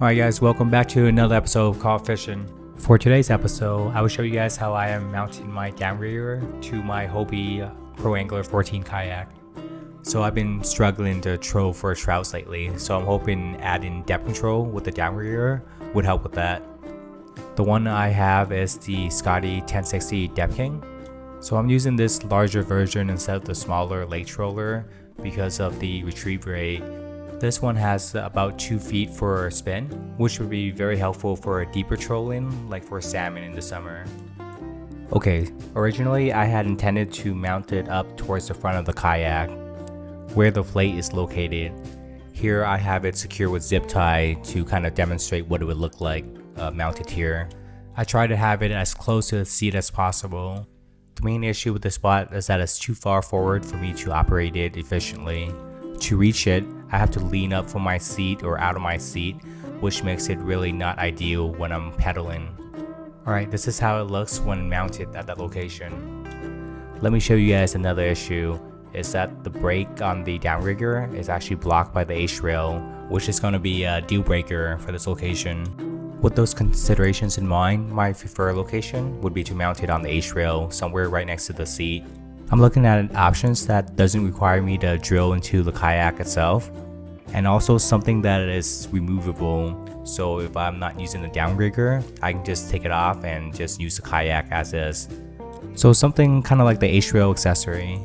Alright guys, welcome back to another episode of Caught Fishing. For today's episode, I will show you guys how I am mounting my downrigger to my Hobie Pro Angler 14 kayak. So I've been struggling to troll for trouts lately, so I'm hoping adding depth control with the downrigger would help with that. The one I have is the Scotty 1060 Depth King. So I'm using this larger version instead of the smaller lake troller because of the retrieve rate. This one has about 2 feet for a spin, which would be very helpful for a deeper trolling, like for salmon in the summer. Okay, originally I had intended to mount it up towards the front of the kayak, where the plate is located. Here I have it secure with zip tie to kind of demonstrate what it would look like mounted here. I try to have it as close to the seat as possible. The main issue with this spot is that it's too far forward for me to operate it efficiently. To reach it, I have to lean up from my seat or out of my seat, which makes it really not ideal when I'm pedaling. Alright, this is how it looks when mounted at that location. Let me show you guys another issue, is that the brake on the downrigger is actually blocked by the H-rail, which is going to be a deal breaker for this location. With those considerations in mind, my preferred location would be to mount it on the H-rail, somewhere right next to the seat. I'm looking at options that doesn't require me to drill into the kayak itself, and also something that is removable, so if I'm not using the downrigger, I can just take it off and just use the kayak as is. So something kind of like the H-rail accessory.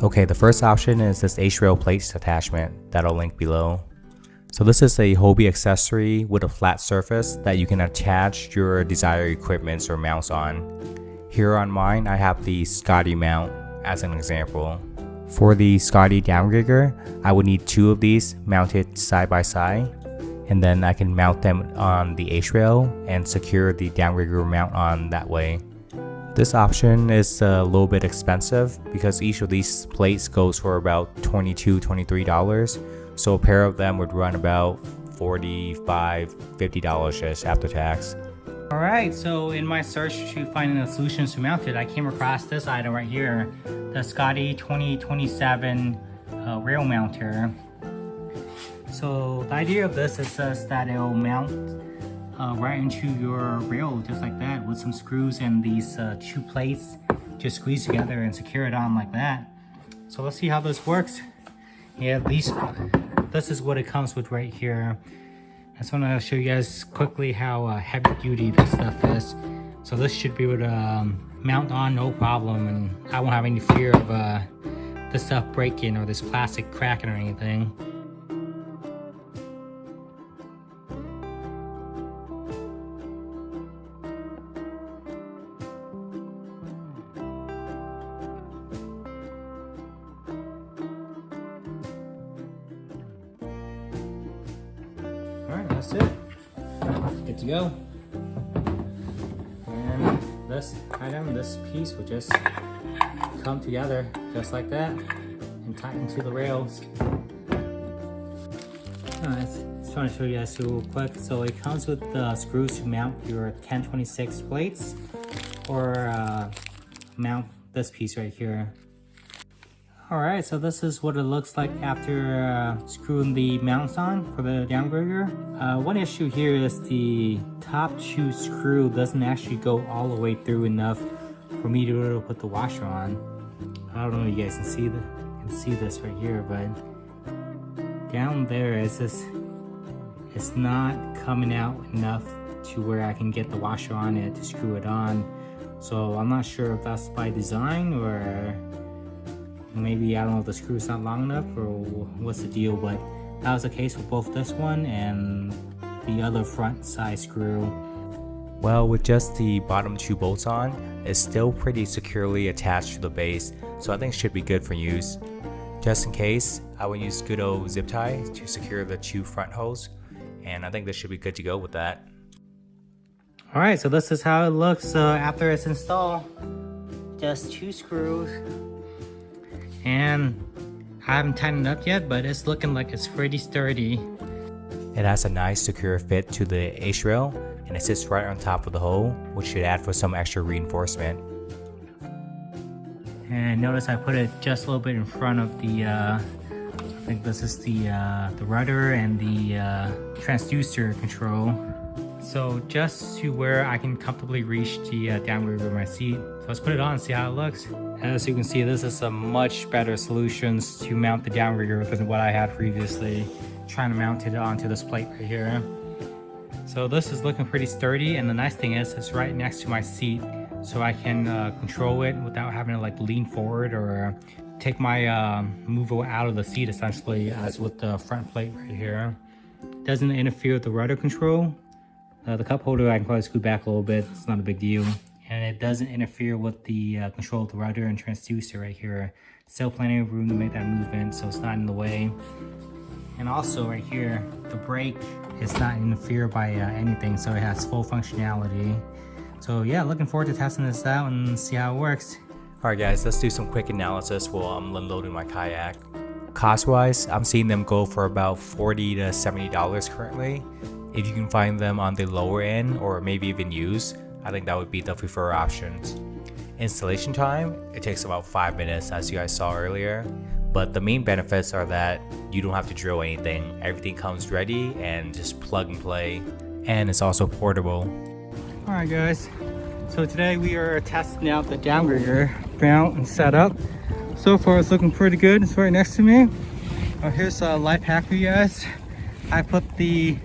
Okay, the first option is this H-rail plates attachment that I'll link below. So this is a Hobie accessory with a flat surface that you can attach your desired equipments or mounts on. Here on mine, I have the Scotty mount as an example. For the Scotty downrigger, I would need 2 of these mounted side by side, and then I can mount them on the H-rail and secure the downrigger mount on that way. This option is a little bit expensive because each of these plates goes for about $22–$23, so a pair of them would run about $45–$50 after tax. Alright, so in my search to find the solutions to mount it, I came across this item right here, the Scotty 2027 rail mounter. So the idea of this is just that it will mount right into your rail just like that with some screws and these 2 plates just squeeze together and secure it on like that. So let's see how this works. Yeah, this is what it comes with right here. I just want to show you guys quickly how heavy duty this stuff is. So this should be able to mount on no problem, and I won't have any fear of this stuff breaking or this plastic cracking or anything. Alright, that's it. Good to go. And this item, this piece will just come together just like that and tighten to the rails. Just trying to show you guys real quick. So it comes with the screws to mount your 1026 plates or mount this piece right here. Alright, so this is what it looks like after screwing the mounts on for the downrigger. One issue here is the top 2 screw doesn't actually go all the way through enough for me to be able to put the washer on. I don't know if you guys can see this right here, but down there it's not coming out enough to where I can get the washer on it to screw it on. So I'm not sure if that's by design or maybe, I don't know if the screw's not long enough or what's the deal, but that was the case with both this one and the other front side screw. Well, with just the bottom 2 bolts on, it's still pretty securely attached to the base, so I think it should be good for use. Just in case, I would use good old zip tie to secure the 2 front hose, and I think this should be good to go with that. Alright, so this is how it looks after it's installed. Just 2 screws. And I haven't tightened it up yet, but it's looking like it's pretty sturdy. It has a nice secure fit to the H-rail, and it sits right on top of the hole, which should add for some extra reinforcement. And notice I put it just a little bit in front of the I think this is the rudder and the transducer control. So just to where I can comfortably reach the downrigger with my seat. So let's put it on and see how it looks. As you can see, this is a much better solutions to mount the downrigger than what I had previously, trying to mount it onto this plate right here. So this is looking pretty sturdy, and the nice thing is it's right next to my seat, so I can control it without having to like lean forward or take my mover out of the seat, essentially, as with the front plate right here. It doesn't interfere with the rudder control. The cup holder I can probably scoot back a little bit, it's not a big deal. And it doesn't interfere with the control of the rudder and transducer right here. Still plenty of room to make that movement, so it's not in the way. And also right here, the brake is not interfered by anything, so it has full functionality. So yeah, looking forward to testing this out and see how it works. Alright guys, let's do some quick analysis while I'm unloading my kayak. Cost wise, I'm seeing them go for about $40 to $70 currently. If you can find them on the lower end or maybe even used, I think that would be the preferred options. Installation time, it takes about 5 minutes as you guys saw earlier. But the main benefits are that you don't have to drill anything. Everything comes ready and just plug and play. And it's also portable. Alright guys, so today we are testing out the downrigger mount and setup. So far it's looking pretty good. It's right next to me. Here's a life hack for you guys. I put the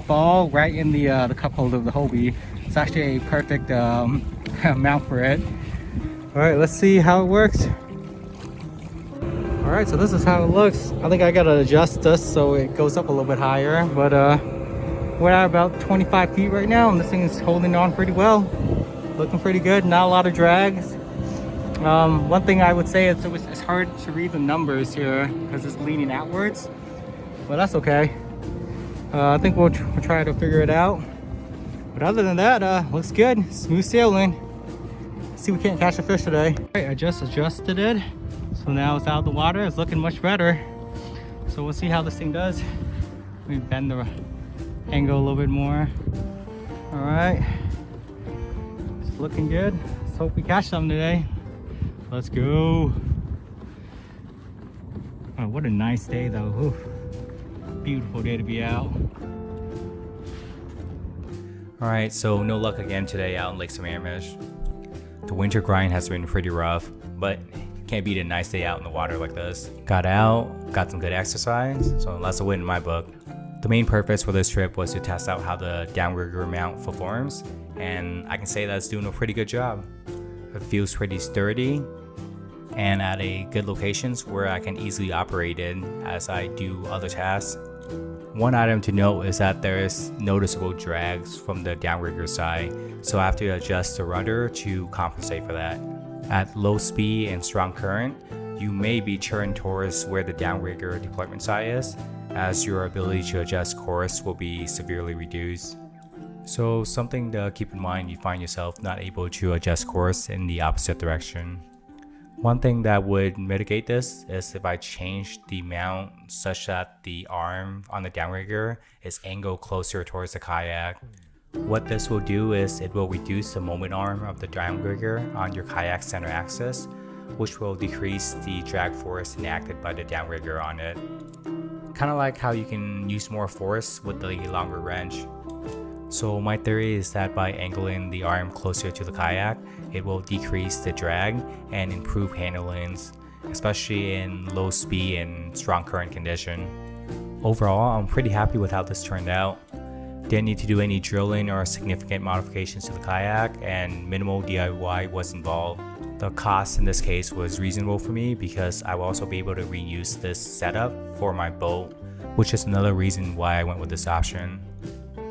ball right in the cup holder of the Hobie. It's actually a perfect mount for it. Alright, let's see how it works. Alright, so this is how it looks. I think I gotta adjust this so it goes up a little bit higher, but we're at about 25 feet right now, and this thing is holding on pretty well. Looking pretty good, not a lot of drags. One thing I would say is it's hard to read the numbers here because it's leaning outwards, but that's okay. I think we'll try to figure it out. But other than that, looks good, smooth sailing. Let's see if we can't catch a fish today. Alright, I just adjusted it. So now it's out of the water, it's looking much better. So we'll see how this thing does. Let me bend the angle a little bit more. All right, it's looking good. Let's hope we catch some today. Let's go. Oh, what a nice day though. Oof. Beautiful day to be out. All right, so no luck again today out in Lake Sammamish. The winter grind has been pretty rough, but can't beat a nice day out in the water like this. Got out, got some good exercise, so that's a win in my book. The main purpose for this trip was to test out how the downrigger mount performs, and I can say that it's doing a pretty good job. It feels pretty sturdy and at a good locations where I can easily operate it as I do other tasks. One item to note is that there is noticeable drags from the downrigger side, so I have to adjust the rudder to compensate for that. At low speed and strong current, you may be churned towards where the downrigger deployment side is, as your ability to adjust course will be severely reduced. So something to keep in mind, you find yourself not able to adjust course in the opposite direction. One thing that would mitigate this is if I change the mount such that the arm on the downrigger is angled closer towards the kayak. What this will do is it will reduce the moment arm of the downrigger on your kayak center axis, which will decrease the drag force enacted by the downrigger on it. Kind of like how you can use more force with the longer wrench. So my theory is that by angling the arm closer to the kayak, it will decrease the drag and improve handlings, especially in low speed and strong current condition. Overall, I'm pretty happy with how this turned out. Didn't need to do any drilling or significant modifications to the kayak, and minimal DIY was involved. The cost in this case was reasonable for me because I will also be able to reuse this setup for my boat, which is another reason why I went with this option.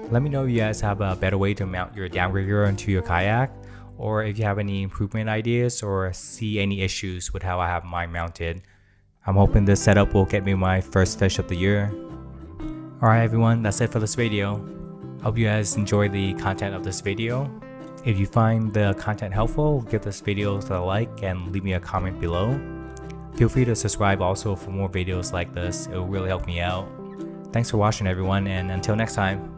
Let me know if you guys have a better way to mount your downrigger onto your kayak, or if you have any improvement ideas or see any issues with how I have mine mounted. I'm hoping this setup will get me my first fish of the year. Alright everyone, that's it for this video. Hope you guys enjoy the content of this video. If you find the content helpful, give this video a like and leave me a comment below. Feel free to subscribe also for more videos like this, it will really help me out. Thanks for watching everyone, and until next time.